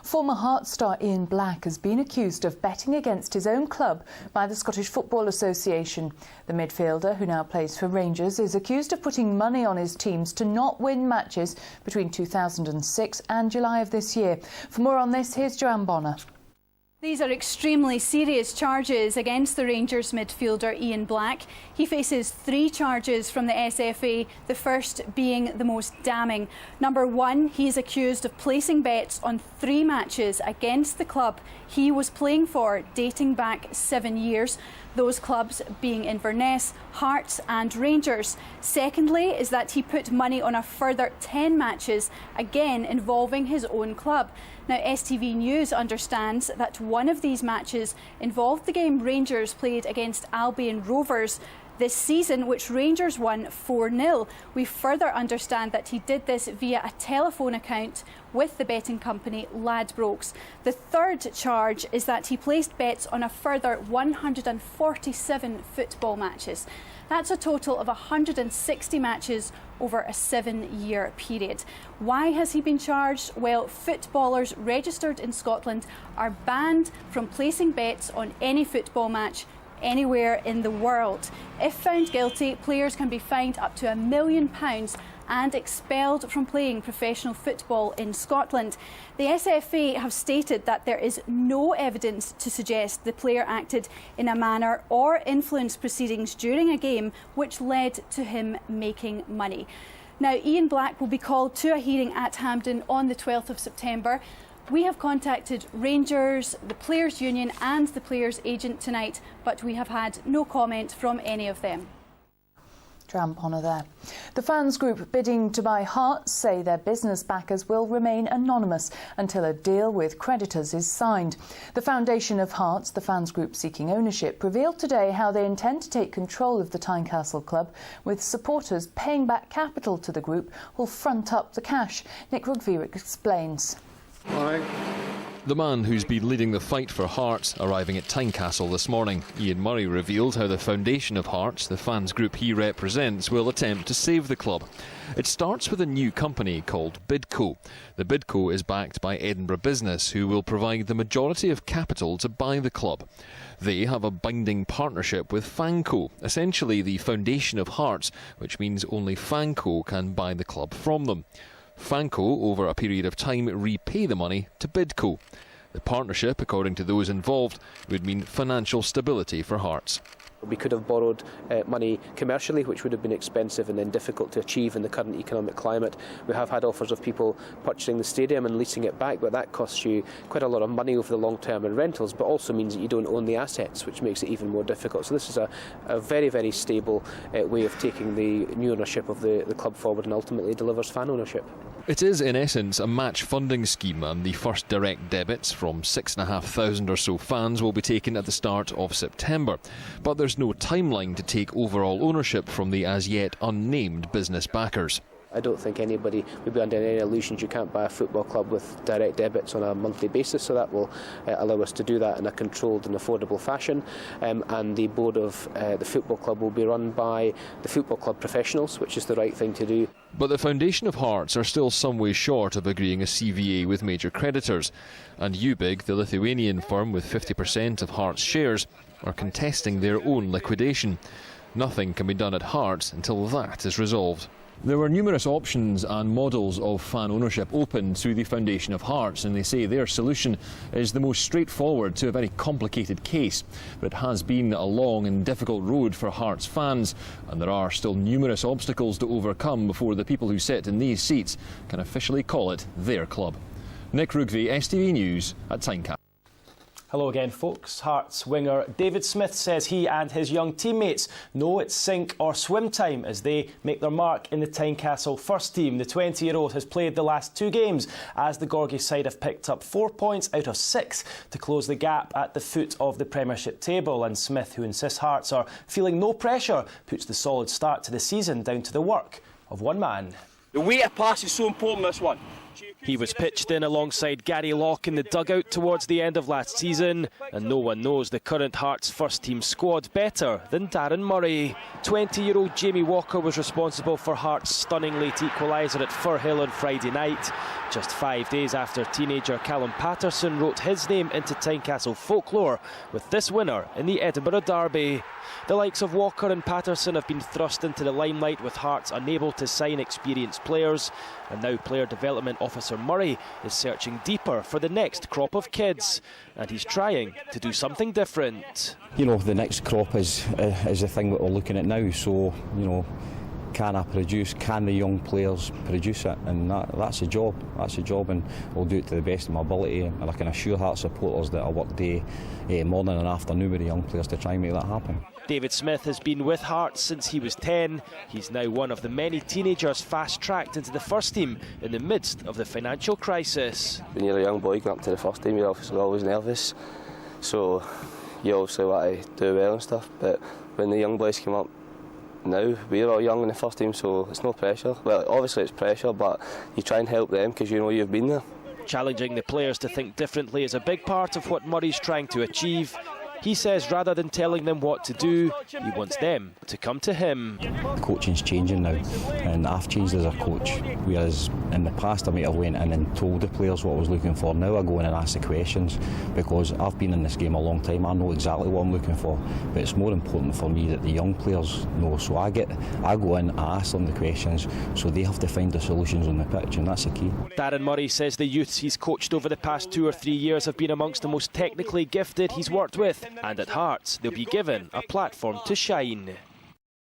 Former Hearts star Ian Black has been accused of betting against his own club by the Scottish Football Association. The midfielder, who now plays for Rangers, is accused of putting money on his teams to not win matches between 2006 and July of this year. For more on this, here's Joanne Bonner. These are extremely serious charges against the Rangers midfielder Ian Black. He faces 3 charges from the SFA, the first being the most damning. Number 1, he is accused of placing bets on 3 matches against the club he was playing for, dating back 7 years. Those clubs being Inverness, Hearts and Rangers. Secondly is that he put money on a further 10 matches, again involving his own club. Now, STV News understands that one of these matches involved the game Rangers played against Albion Rovers this season, which Rangers won 4-0. We further understand that he did this via a telephone account with the betting company Ladbrokes. The third charge is that he placed bets on a further 147 football matches. That's a total of 160 matches over a 7-year period. Why has he been charged? Well, footballers registered in Scotland are banned from placing bets on any football match anywhere in the world. If found guilty, players can be fined up to £1 million and expelled from playing professional football in Scotland. The SFA have stated that there is no evidence to suggest the player acted in a manner or influenced proceedings during a game which led to him making money. Now, Ian Black will be called to a hearing at Hampden on the 12th of September. We have contacted Rangers, the Players' Union and the Players' Agent tonight, but we have had no comment from any of them. Joanne Bonner there. The fans group bidding to buy Hearts say their business backers will remain anonymous until a deal with creditors is signed. The foundation of Hearts, the fans group seeking ownership, revealed today how they intend to take control of the Tynecastle club, with supporters paying back capital to the group who'll front up the cash. Nick Rugby explains. The man who's been leading the fight for Hearts arriving at Tynecastle this morning. Ian Murray revealed how the foundation of Hearts, the fans group he represents, will attempt to save the club. It starts with a new company called Bidco. The Bidco is backed by Edinburgh Business, who will provide the majority of capital to buy the club. They have a binding partnership with Fanco, essentially the foundation of Hearts, which means only Fanco can buy the club from them. Fanco, over a period of time, repay the money to Bidco. The partnership, according to those involved, would mean financial stability for Hearts. We could have borrowed money commercially, which would have been expensive and then difficult to achieve in the current economic climate. We have had offers of people purchasing the stadium and leasing it back, but that costs you quite a lot of money over the long term in rentals, but also means that you don't own the assets, which makes it even more difficult. So this is a very, very stable way of taking the new ownership of the club forward and ultimately delivers fan ownership. It is, in essence, a match funding scheme, and the first direct debits from 6,500 or so fans will be taken at the start of September. But there's no timeline to take overall ownership from the as yet unnamed business backers. I don't think anybody would be under any illusions you can't buy a football club with direct debits on a monthly basis, so that will allow us to do that in a controlled and affordable fashion. And the board of the football club will be run by the football club professionals, which is the right thing to do. But the foundation of Hearts are still some way short of agreeing a CVA with major creditors. And Ubig, the Lithuanian firm with 50% of Hearts shares, are contesting their own liquidation. Nothing can be done at Hearts until that is resolved. There were numerous options and models of fan ownership open to the foundation of Hearts, and they say their solution is the most straightforward to a very complicated case. But it has been a long and difficult road for Hearts fans, and there are still numerous obstacles to overcome before the people who sit in these seats can officially call it their club. Nick Rugby, STV News at Tynecastle. Hello again, folks. Hearts winger David Smith says he and his young teammates know it's sink or swim time as they make their mark in the Tynecastle first team. The 20-year-old has played the last 2 games as the Gorgie side have picked up 4 points out of 6 to close the gap at the foot of the Premiership table. And Smith, who insists Hearts are feeling no pressure, puts the solid start to the season down to the work of one man. The weight of pass is so important in this one. He was pitched in alongside Gary Locke in the dugout towards the end of last season, and no one knows the current Hearts first-team squad better than Darren Murray. 20-year-old Jamie Walker was responsible for Hearts' stunning late equaliser at Firhill on Friday night, just 5 days after teenager Callum Patterson wrote his name into Tynecastle folklore with this winner in the Edinburgh Derby. The likes of Walker and Patterson have been thrust into the limelight, with Hearts unable to sign experienced players, and now player development officer Murray is searching deeper for the next crop of kids, and he's trying to do something different. You know, the next crop is the thing that we're looking at now, so, you know, can I produce, can the young players produce it, and that's a job, and I'll do it to the best of my ability, and I can assure Hearts supporters that I work day, morning and afternoon with the young players to try and make that happen. David Smith has been with Hearts since he was 10. He's now one of the many teenagers fast-tracked into the first team in the midst of the financial crisis. When you're a young boy going up to the first team, you're obviously always nervous, so you obviously want to do well and stuff, but when the young boys come up now, we're all young in the first team, so it's no pressure. Well, obviously it's pressure, but you try and help them because you know you've been there. Challenging the players to think differently is a big part of what Murray's trying to achieve. He says rather than telling them what to do, he wants them to come to him. Coaching's changing now, and I've changed as a coach, whereas in the past I might have went in and told the players what I was looking for. Now I go in and ask the questions, because I've been in this game a long time. I know exactly what I'm looking for, but it's more important for me that the young players know. So I go in, I ask them the questions, so they have to find the solutions on the pitch, and that's the key. Darren Murray says the youths he's coached over the past 2 or 3 years have been amongst the most technically gifted he's worked with, and at Hearts they'll be given a platform to shine.